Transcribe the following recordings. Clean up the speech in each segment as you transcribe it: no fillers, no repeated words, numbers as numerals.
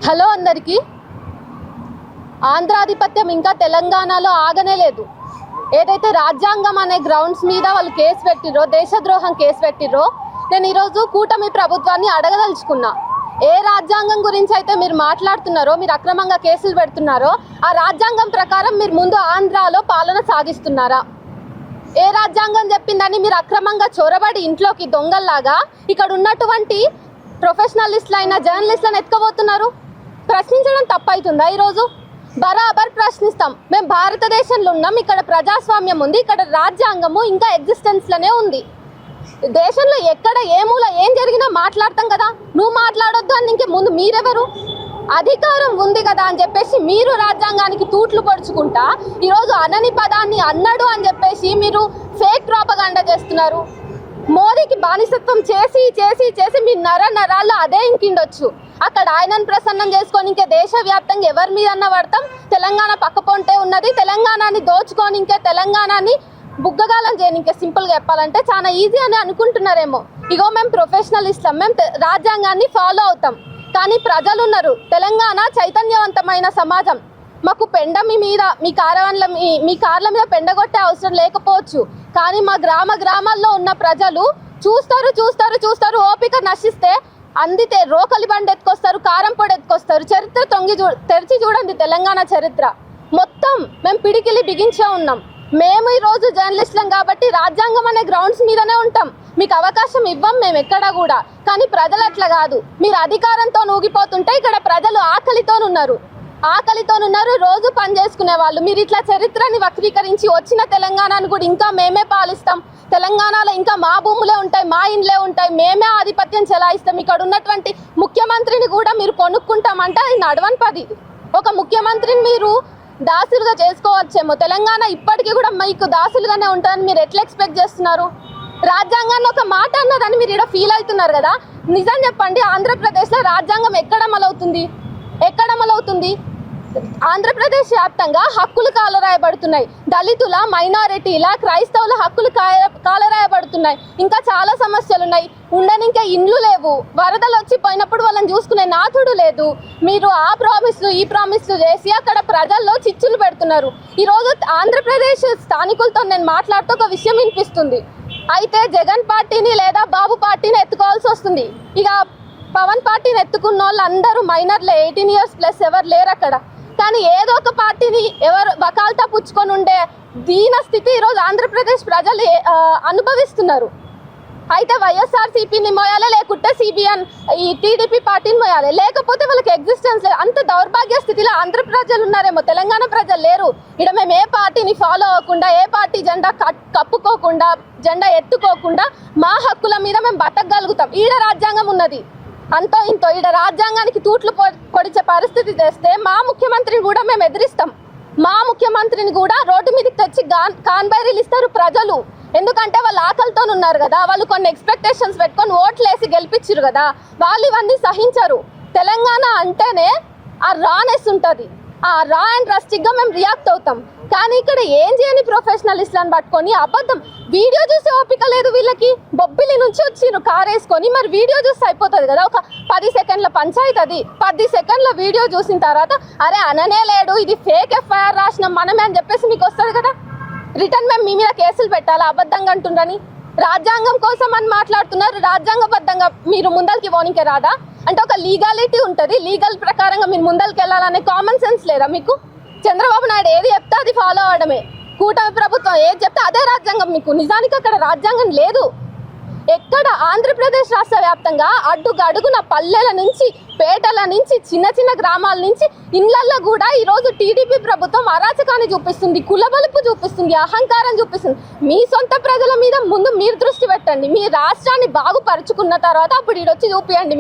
Hello అందరికీ. ఆంధ్రాధిపత్యం ఇంకా తెలంగాణలో ఆగనే లేదు. ఏదైతే రాజ్యాంగం అనే గ్రౌండ్స్ మీద వాళ్ళు కేసు పెట్టిరో, దేశద్రోహం కేసు పెట్టిరో, నేను ఈరోజు కూటమి ప్రభుత్వాన్ని అడగదలుచుకున్నా. ఏ రాజ్యాంగం గురించి అయితే మీరు మాట్లాడుతున్నారో, మీరు అక్రమంగా కేసులు పెడుతున్నారో, ఆ రాజ్యాంగం ప్రకారం మీరు ముందు ఆంధ్రాలో పాలన సాగిస్తున్నారా? ఏ రాజ్యాంగం చెప్పిందని మీరు అక్రమంగా చొరబడి ఇంట్లోకి దొంగల్లాగా ఇక్కడ ఉన్నటువంటి ప్రొఫెషనలిస్టులైన జర్నలిస్టులను ఎత్తుకోబోతున్నారు? ప్రశ్నించడం తప్పవుతుందా? ఈరోజు బరాబర్ ప్రశ్నిస్తాం. మేము భారతదేశంలో ఉన్నాం, ఇక్కడ ప్రజాస్వామ్యం ఉంది, ఇక్కడ రాజ్యాంగము ఇంకా ఎగ్జిస్టెన్స్లోనే ఉంది. దేశంలో ఎక్కడ ఏ మూల ఏం జరిగినా మాట్లాడతాం కదా. నువ్వు మాట్లాడొద్దు అని ఇంకే ముందు మీరెవరు? అధికారం ఉంది కదా అని చెప్పేసి మీరు రాజ్యాంగానికి తూట్లు పొడుచుకుంటా ఈరోజు అనని పదాన్ని అన్నాడు అని చెప్పేసి మీరు ఫేక్ ప్రాపగాండా చేస్తున్నారు. మోదీకి బానిసత్వం చేసి చేసి చేసి మీ నరాల్లో అదే ఇంకిండొచ్చు. అక్కడ ఆయనను ప్రసన్నం చేసుకొని ఇంకే దేశవ్యాప్తంగా ఎవరి మీద అన్న పడతాం. తెలంగాణ పక్కపొంటే ఉన్నది, తెలంగాణని దోచుకొని ఇంకే తెలంగాణని బుగ్గగాలం చేయని. ఇంకా సింపుల్గా చెప్పాలంటే చాలా ఈజీ అని అనుకుంటున్నారేమో. ఇగో మేము ప్రొఫెషనలిస్టులం, మేము రాజ్యాంగాన్ని ఫాలో అవుతాం. కానీ ప్రజలు ఉన్నారు. తెలంగాణ చైతన్యవంతమైన సమాజం. మాకు పెండ మీ కార్ల మీద పెండగొట్టే అవసరం లేకపోవచ్చు. కానీ మా గ్రామాల్లో ఉన్న ప్రజలు చూస్తారు ఓపిక నశిస్తే అందితే రోకలి బండి ఎత్తుకొస్తారు, కారం పొడి ఎత్తుకొస్తారు. చరిత్ర తెరిచి చూడండి. తెలంగాణ చరిత్ర మొత్తం మేము పిడికిలి బిగించే ఉన్నాం. మేము ఈరోజు జర్నలిస్టులం కాబట్టి రాజ్యాంగం అనే గ్రౌండ్స్ మీదనే ఉంటాం. మీకు అవకాశం ఇవ్వం మేము ఎక్కడా కూడా. కానీ ప్రజలు అట్లా కాదు. మీరు అధికారంతో ఊగిపోతుంటే ఇక్కడ ప్రజలు ఆకలితోనున్నారు, రోజు పని చేసుకునే వాళ్ళు. మీరు ఇట్లా చరిత్రని వక్రీకరించి వచ్చిన తెలంగాణను కూడా ఇంకా మేమే పాలిస్తాం, తెలంగాణలో ఇంకా మా భూములే ఉంటాయి, మా ఇండ్లే ఉంటాయి, మేమే ఆధిపత్యం చెలాయిస్తాం, ఇక్కడ ఉన్నటువంటి ముఖ్యమంత్రిని కూడా మీరు కొనుక్కుంటామంటే అది నడవని పది. ఒక ముఖ్యమంత్రిని మీరు దాసులుగా చేసుకోవచ్చేమో, తెలంగాణ ఇప్పటికీ కూడా మీకు దాసులుగానే ఉంటుందని మీరు ఎట్లా ఎక్స్పెక్ట్ చేస్తున్నారు? రాజ్యాంగాన్ని ఒక మాట అన్నదని మీరు ఇక్కడ ఫీల్ అవుతున్నారు కదా. నిజం చెప్పండి, ఆంధ్రప్రదేశ్లో రాజ్యాంగం ఎక్కడ అమలవుతుంది? ఆంధ్రప్రదేశ్ వ్యాప్తంగా హక్కులు కాలరాయబడుతున్నాయి. దళితుల, మైనారిటీల, క్రైస్తవుల హక్కులు కాలరాయబడుతున్నాయి. ఇంకా చాలా సమస్యలు ఉన్నాయి. ఉండనికే ఇండ్లు లేవు. వరదలు వచ్చి పోయినప్పుడు వాళ్ళని చూసుకునే నాథుడు లేదు. మీరు ఆ ప్రామిస్లు ఈ ప్రామిస్లు చేసి అక్కడ ప్రజల్లో చిచ్చులు పెడుతున్నారు. ఈరోజు ఆంధ్రప్రదేశ్ స్థానికులతో నేను మాట్లాడుతూ ఒక విషయం వినిపిస్తుంది. అయితే జగన్ పార్టీని లేదా బాబు పార్టీని ఎత్తుకోవాల్సి వస్తుంది. ఇక పవన్ పార్టీని ఎత్తుకున్న వాళ్ళు అందరూ మైనర్లే, 18 years ప్లస్ ఎవరు లేరు అక్కడ. కానీ ఏదో ఒక పార్టీని ఎవరు వకాల్తా పుచ్చుకొని ఉండే దీన స్థితి ఈరోజు ఆంధ్రప్రదేశ్ ప్రజలు అనుభవిస్తున్నారు. అయితే వైఎస్ఆర్సీపీని మోయాలి, లేకుంటే సిబిఎన్ ఈ టీడీపీ పార్టీని మోయాలి, లేకపోతే వాళ్ళకి ఎగ్జిస్టెన్స్ లేదు. అంత దౌర్భాగ్య స్థితిలో ఆంధ్ర ప్రజలు ఉన్నారేమో, తెలంగాణ ప్రజలు లేరు. ఇక్కడ మేము ఏ పార్టీని ఫాలో అవ్వకుండా, ఏ పార్టీ జెండా కప్పుకోకుండా, జెండా ఎత్తుకోకుండా మా హక్కుల మీద మేము బతకగలుగుతాం. ఈడ రాజ్యాంగం ఉన్నది అంతో ఇంతో. ఈడ రాజ్యాంగానికి తూట్లు పొడిచే పరిస్థితి తెస్తే మా ముఖ్యమంత్రిని కూడా మేము ఎదిరిస్తాం. మా ముఖ్యమంత్రిని కూడా రోడ్డు మీదకి తెచ్చి కాన్బైరీలు ఇస్తారు ప్రజలు. ఎందుకంటే వాళ్ళు ఆకలితో ఉన్నారు కదా. వాళ్ళు కొన్ని ఎక్స్పెక్టేషన్స్ పెట్టుకొని ఓట్లేసి గెలిపించారు కదా. వాళ్ళు ఇవన్నీ సహించరు. తెలంగాణ అంటేనే ఆ రానెస్ ఉంటుంది. ఆ రా అండ్ రస్టిక్గా మేము రియాక్ట్ అవుతాం. కానీ ఇక్కడ ఏం చేయని ప్రొఫెషనలిస్ట్లను పట్టుకొని అబద్ధం వీడియో చూసి ఓపిక లేదు వీళ్ళకి. బొబ్బిలి నుంచి వచ్చిర్రు కారు వేసుకొని, మరి వీడియో చూస్తే అయిపోతుంది కదా. ఒక 10 సెకండ్ల పంచాయతీ అది. 10 సెకండ్ల వీడియో చూసిన తర్వాత అరే అననే లేడు, ఇది ఫేక్ ఎఫ్ఐఆర్ రాసినాం మనమే అని చెప్పేసి మీకు వస్తుంది కదా. రిటర్న్ మేము మీ మీద కేసులు పెట్టాలా అబద్ధంగా అంటుండ్రని? రాజ్యాంగం కోసం అని మాట్లాడుతున్నారు. రాజ్యాంగబద్ధంగా మీరు ముందరికి పోనీకే రాదా? అంటే ఒక లీగాలిటీ ఉంటుంది. లీగల్ ప్రకారంగా మీరు ముందరికి వెళ్ళాలనే కామన్ సెన్స్ లేదా మీకు? చంద్రబాబు నాయుడు ఏది చెప్తే అది ఫాలో అవడమే. కూటమి ప్రభుత్వం ఏది చెప్తే అదే రాజ్యాంగం మీకు. నిజానికి అక్కడ రాజ్యాంగం లేదు. ఎక్కడ ఆంధ్రప్రదేశ్ రాష్ట్ర వ్యాప్తంగా అడుగున పల్లెల నుంచి, పేటల నుంచి, చిన్న చిన్న గ్రామాల నుంచి ఇళ్లల్లో కూడా ఈరోజు టీడీపీ ప్రభుత్వం అరాచకాన్ని చూపిస్తుంది, కులబలుపు చూపిస్తుంది, అహంకారం చూపిస్తుంది. మీ సొంత ప్రజల మీద ముందు మీరు దృష్టి పెట్టండి. మీ రాష్ట్రాన్ని బాగుపరుచుకున్న తర్వాత అప్పుడు ఈడొచ్చి చూపియండి.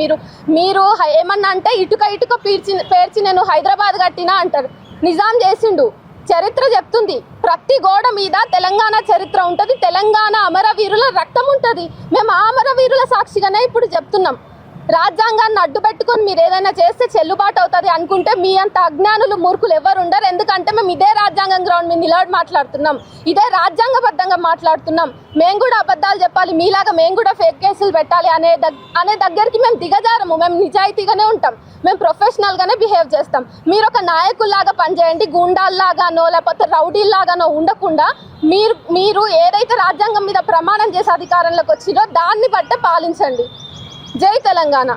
మీరు ఏమన్నా అంటే ఇటుక పేర్చి నేను హైదరాబాద్ కట్టినా అంటారు. నిజాం చేసిండు. చరిత్ర చెప్తుంది. ప్రతి గోడ మీద తెలంగాణ చరిత్ర ఉంటుంది, తెలంగాణ అమరవీరుల రక్తం ఉంటుంది. మేము ఆ అమరవీరుల సాక్షిగానే ఇప్పుడు చెప్తున్నాం. రాజ్యాంగాన్ని అడ్డు పెట్టుకొని మీరు ఏదైనా చేస్తే చెల్లుబాటు అవుతుంది అనుకుంటే మీ అంత అజ్ఞానులు మూర్ఖులు ఎవరు ఉండరు. ఎందుకంటే మేము ఇదే రాజ్యాంగం గ్రౌండ్ మీద నిలబడి మాట్లాడుతున్నాం, ఇదే రాజ్యాంగబద్ధంగా మాట్లాడుతున్నాం. మేము కూడా అబద్ధాలు చెప్పాలి, మీలాగా మేము కూడా ఫేక్ కేసులు పెట్టాలి అనే దగ్గరికి మేము దిగజారము. మేము నిజాయితీగానే ఉంటాం, మేము ప్రొఫెషనల్గానే బిహేవ్ చేస్తాం. మీరు ఒక నాయకుల్లాగా పనిచేయండి, గూండాల్లాగానో లేకపోతే రౌడీల్లాగానో ఉండకుండా మీరు ఏదైతే రాజ్యాంగం మీద ప్రమాణం చేసి అధికారంలోకి వచ్చిరో దాన్ని బట్టే పాలించండి. జై తెలంగాణ.